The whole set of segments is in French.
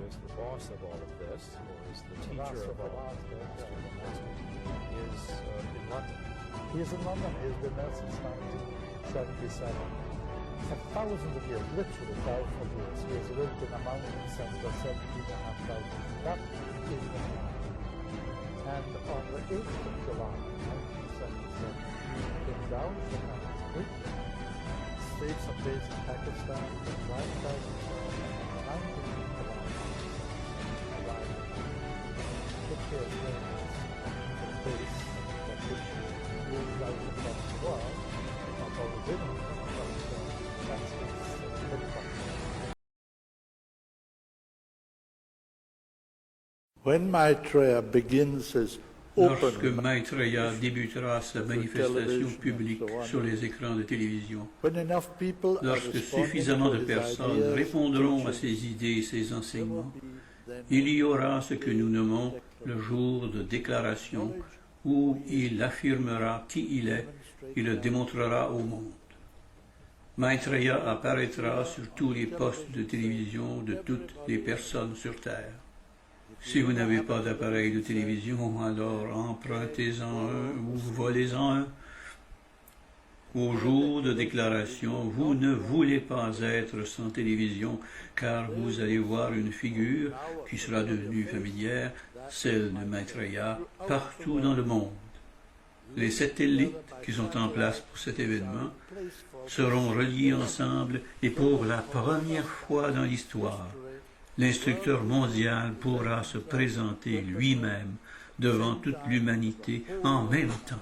is the boss of all of this, or is the teacher of all of this, or the master, is in London. He is in London. He has been there since 1977. For thousands of years, literally thousands of years, he has lived in a mountain centre 17,500. That is the man. And on the 8th of July, 1977, he came down from that mountain, stayed some days in Pakistan, arrived in Pakistan, and on the 19th of July, arrived in Picture Wings, the base that which moved out across the world, not always in it, but that's his headquarters. When Maitreya begins his Lorsque Maitreya débutera sa manifestation publique sur les écrans de télévision, lorsque suffisamment de personnes répondront à ses idées et ses enseignements, il y aura ce que nous nommons le jour de déclaration, où il affirmera qui il est et le démontrera au monde. Maitreya apparaîtra sur tous les postes de télévision de toutes les personnes sur Terre. Si vous n'avez pas d'appareil de télévision, alors empruntez-en un ou volez-en un. Au jour de déclaration, vous ne voulez pas être sans télévision, car vous allez voir une figure qui sera devenue familière, celle de Maitreya, partout dans le monde. Les satellites qui sont en place pour cet événement seront reliés ensemble et pour la première fois dans l'histoire, l'instructeur mondial pourra se présenter lui-même devant toute l'humanité en même temps.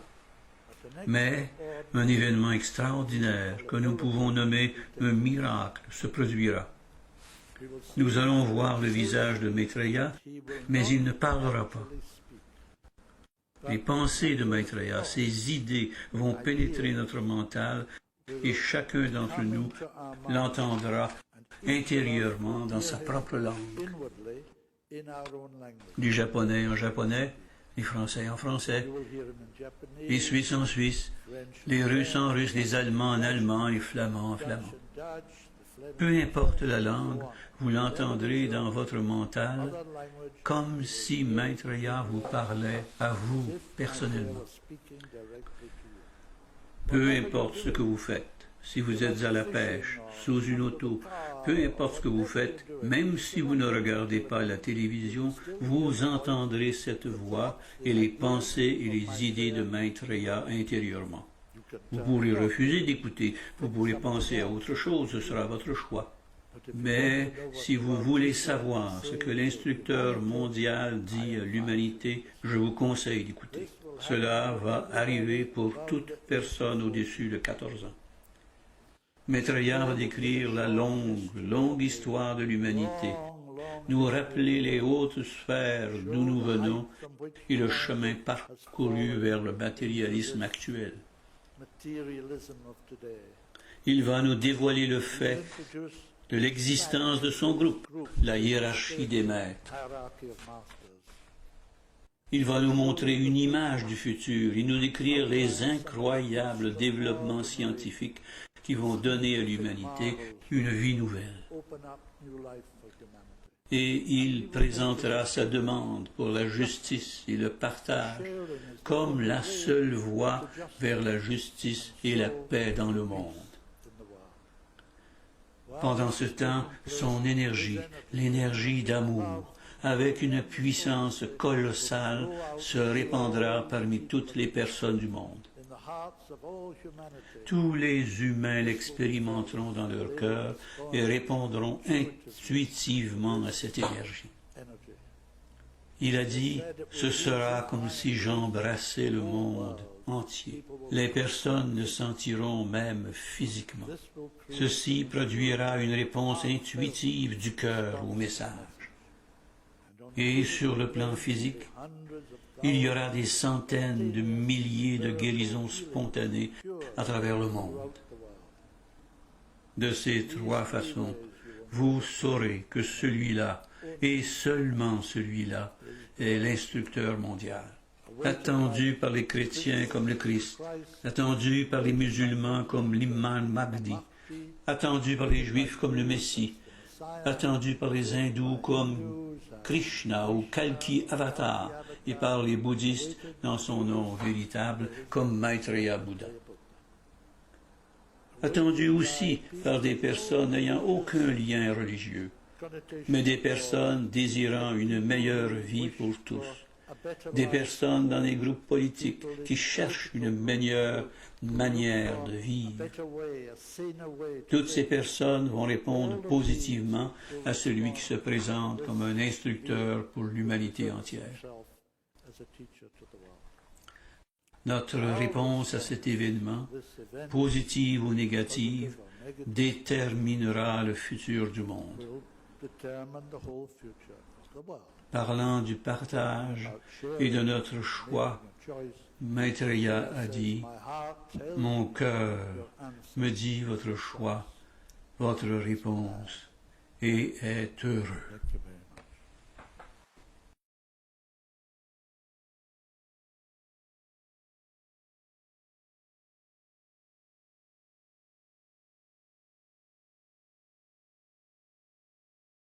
Mais un événement extraordinaire que nous pouvons nommer un miracle se produira. Nous allons voir le visage de Maitreya, mais il ne parlera pas. Les pensées de Maitreya, ses idées vont pénétrer notre mental et chacun d'entre nous l'entendra intérieurement dans sa propre langue. Du japonais en japonais, les français en français, les suisses en suisse, les russes en russe, les allemands en allemand, les flamands en flamand. Peu importe la langue, vous l'entendrez dans votre mental comme si Maitreya vous parlait à vous personnellement. Peu importe ce que vous faites, si vous êtes à la pêche, sous une auto, peu importe ce que vous faites, même si vous ne regardez pas la télévision, vous entendrez cette voix et les pensées et les idées de Maitreya intérieurement. Vous pourrez refuser d'écouter, vous pourrez penser à autre chose, ce sera votre choix. Mais si vous voulez savoir ce que l'instructeur mondial dit à l'humanité, je vous conseille d'écouter. Cela va arriver pour toute personne au-dessus de 14 ans. Maitreya va décrire la longue histoire de l'humanité, nous rappeler les hautes sphères d'où nous venons et le chemin parcouru vers le matérialisme actuel. Il va nous dévoiler le fait de l'existence de son groupe, la hiérarchie des maîtres. Il va nous montrer une image du futur et nous décrire les incroyables développements scientifiques qui vont donner à l'humanité une vie nouvelle. Et il présentera sa demande pour la justice et le partage comme la seule voie vers la justice et la paix dans le monde. Pendant ce temps, son énergie, l'énergie d'amour, avec une puissance colossale, se répandra parmi toutes les personnes du monde. Tous les humains l'expérimenteront dans leur cœur et répondront intuitivement à cette énergie. Il a dit, ce sera comme si j'embrassais le monde entier. Les personnes le sentiront même physiquement. Ceci produira une réponse intuitive du cœur au message. Et sur le plan physique, il y aura des centaines de milliers de guérisons spontanées à travers le monde. De ces trois façons, vous saurez que celui-là, et seulement celui-là, est l'instructeur mondial. Attendu par les chrétiens comme le Christ, attendu par les musulmans comme l'Imam Mahdi, attendu par les juifs comme le Messie, attendu par les hindous comme Krishna ou Kalki Avatar et par les bouddhistes dans son nom véritable comme Maitreya Bouddha. Attendu aussi par des personnes n'ayant aucun lien religieux, mais des personnes désirant une meilleure vie pour tous, des personnes dans les groupes politiques qui cherchent une meilleure manière de vivre. Toutes ces personnes vont répondre positivement à celui qui se présente comme un instructeur pour l'humanité entière. Notre réponse à cet événement, positive ou négative, déterminera le futur du monde. Parlant du partage et de notre choix, Maitreya a dit, « Mon cœur me dit votre choix, votre réponse, et est heureux. »